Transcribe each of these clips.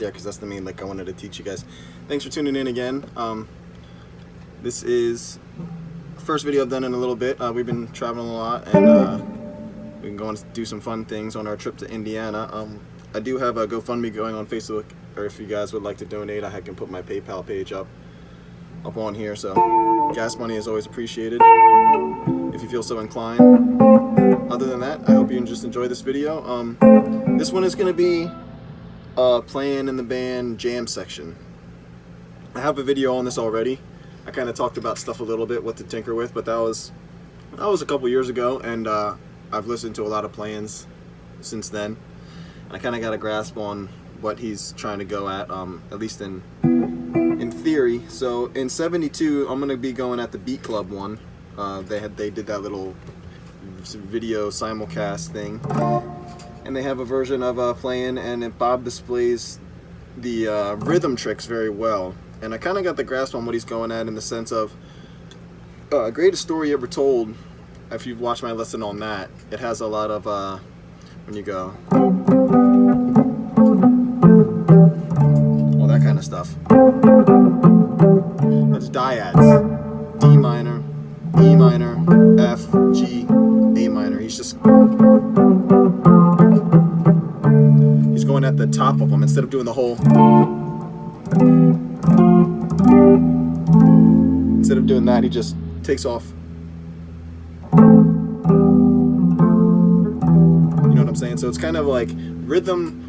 there because that's the main lick I wanted to teach you guys. Thanks for tuning in again. This is the first video I've done in a little bit. We've been traveling a lot, and we can go and do some fun things on our trip to Indiana. I do have a GoFundMe going on Facebook, or if you guys would like to donate, I can put my PayPal page up on here. So gas money is always appreciated if you feel so inclined. Other than that, I hope you just enjoy this video. This one is going to be Playin in the band jam section. I have a video on this already. I kind of talked about stuff a little bit, what to tinker with, but that was a couple years ago, and I've listened to a lot of Playins since then. And I kind of got a grasp on what he's trying to go at least in theory. So in '72, I'm gonna be going at the Beat Club one. They did that little video simulcast thing, and they have a version of Playin, and Bob displays the rhythm tricks very well. And I kind of got the grasp on what he's going at in the sense of greatest story ever told. If you've watched my lesson on that, it has a lot of when you go, all that kind of stuff. That's dyads. D minor, E minor, F, G, A minor. He's going at the top of them instead of doing the whole. Instead of doing that, he just takes off. You know what I'm saying? So it's kind of like rhythm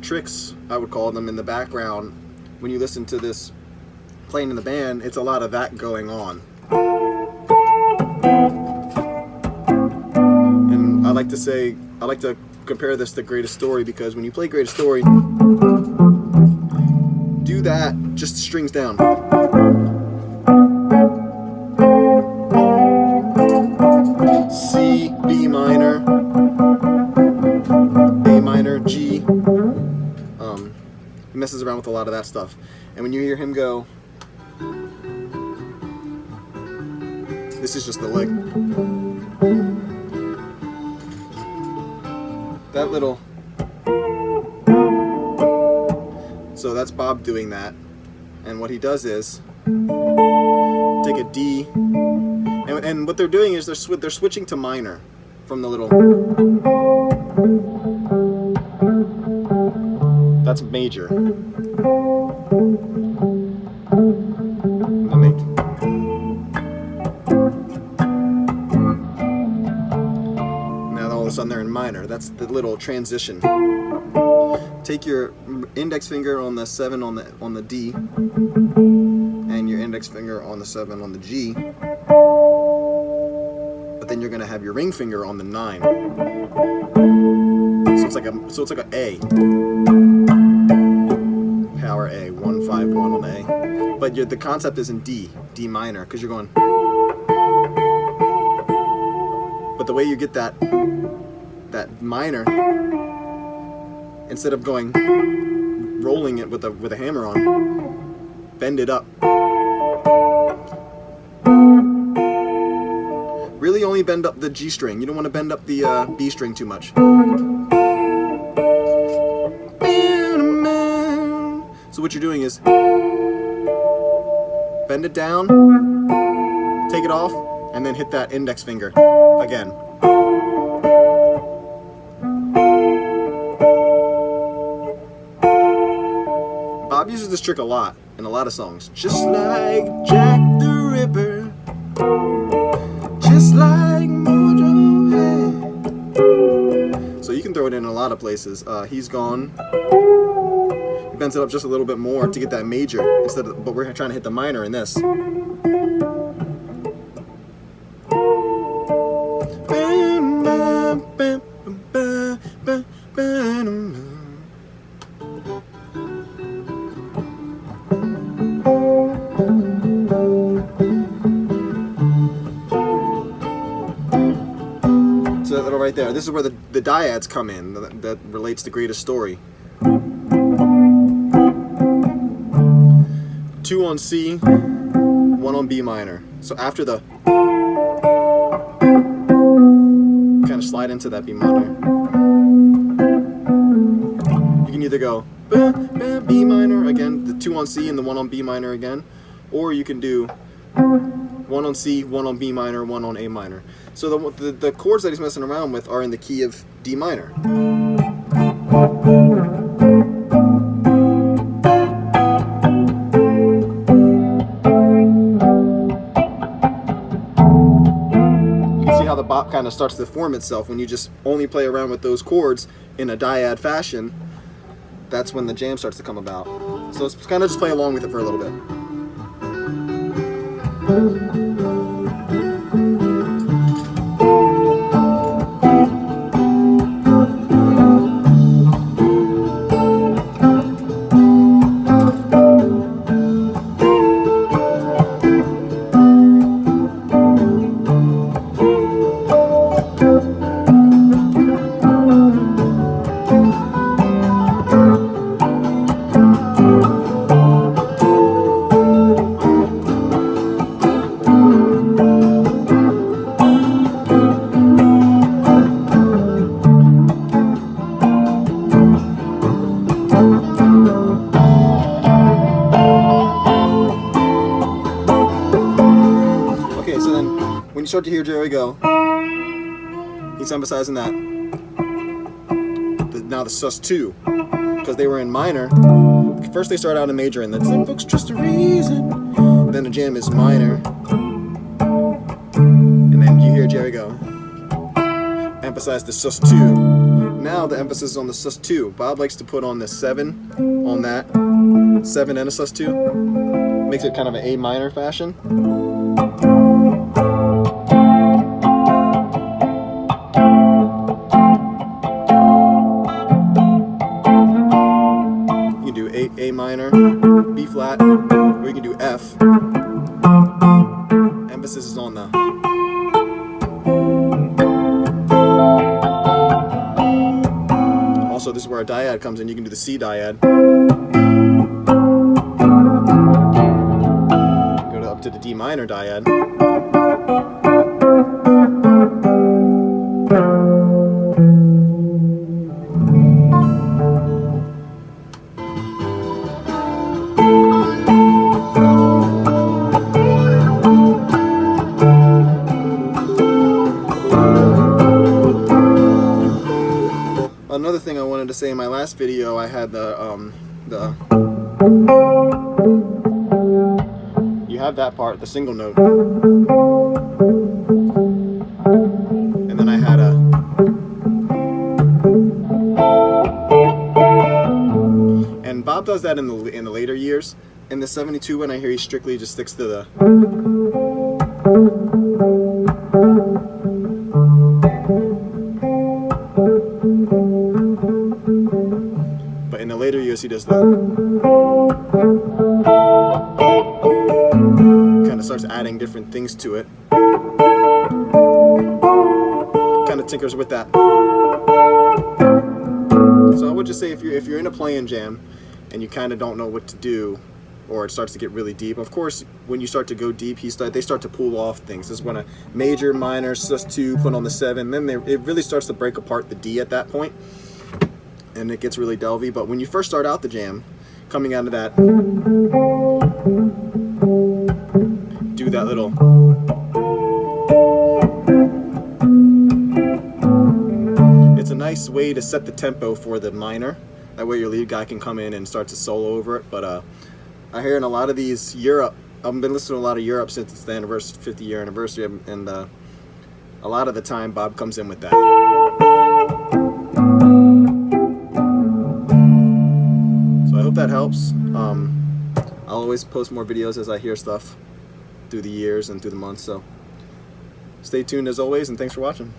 tricks, I would call them, in the background. When you listen to this playing in the band, it's a lot of that going on. And I like to compare this to Greatest Story, because when you play Greatest Story, do that just strings down. C, B minor, A minor, G. He messes around with a lot of that stuff. And when you hear him go, this is just the lick. That little. So that's Bob doing that. And what he does is take a D, and what they're doing is they're switching to minor from the little. That's major. Now all of a sudden they're in minor. That's the little transition. Take your index finger on the 7 on the D, and your index finger on the 7 on the G. But then you're gonna have your ring finger on the 9. So it's like a A. Power A, 1 5 1 on the A. But the concept is in D minor, because you're going. But the way you get that minor, instead of rolling it with a hammer on, bend it up. Really only bend up the G string. You don't want to bend up the B string too much. So what you're doing is bend it down, take it off, and then hit that index finger again. Bob uses this trick a lot in a lot of songs. Just like Jack the Ripper, just like Mojo Head. So you can throw it in a lot of places. He's gone. He bends it up just a little bit more to get that major but we're trying to hit the minor in this. So that little right there, this is where the dyads come in, that relates to Greatest Story. 2 on C, 1 on B minor. So after the, kind of slide into that B minor. You can can either go B minor again, the 2 on C and the 1 on B minor again, or you can do 1 on C, 1 on B minor, 1 on A minor. So the chords that he's messing around with are in the key of D minor. How the bop kind of starts to form itself when you just only play around with those chords in a dyad fashion. That's when the jam starts to come about. So let's kind of just play along with it for a little bit. When you start to hear Jerry go, he's emphasizing that. Now the sus2, because they were in minor. First they start out in major, and then some folks just a reason. Then the jam is minor, and then you hear Jerry go. Emphasize the sus2. Now the emphasis is on the sus2. Bob likes to put on the 7 on that 7 and a sus2. Makes it kind of an A minor fashion. A minor, B flat, or you can do F. Emphasis is on the. Also, this is where a dyad comes in. You can do the C dyad. Go up to the D minor dyad. Another thing I wanted to say in my last video, I had you have that part, the single note, and then I had and Bob does that in the later years. In the 72 one, I hear he strictly just sticks to the. But in the later years, he does that. Kind of starts adding different things to it. Kind of tinkers with that. So I would just say if you're in a Playin jam and you kind of don't know what to do, or it starts to get really deep. Of course, when you start to go deep, they start to pull off things. This is when a major, minor, sus2, put on the 7. Then it really starts to break apart the D at that point, and it gets really delvy. But when you first start out the jam, coming out of that, do that little. It's a nice way to set the tempo for the minor. That way your lead guy can come in and start to solo over it. But I hear in a lot of these Europe, I've been listening to a lot of Europe since it's the 50-year anniversary, and a lot of the time Bob comes in with that. So I hope that helps. I'll always post more videos as I hear stuff through the years and through the months. So stay tuned as always, and thanks for watching.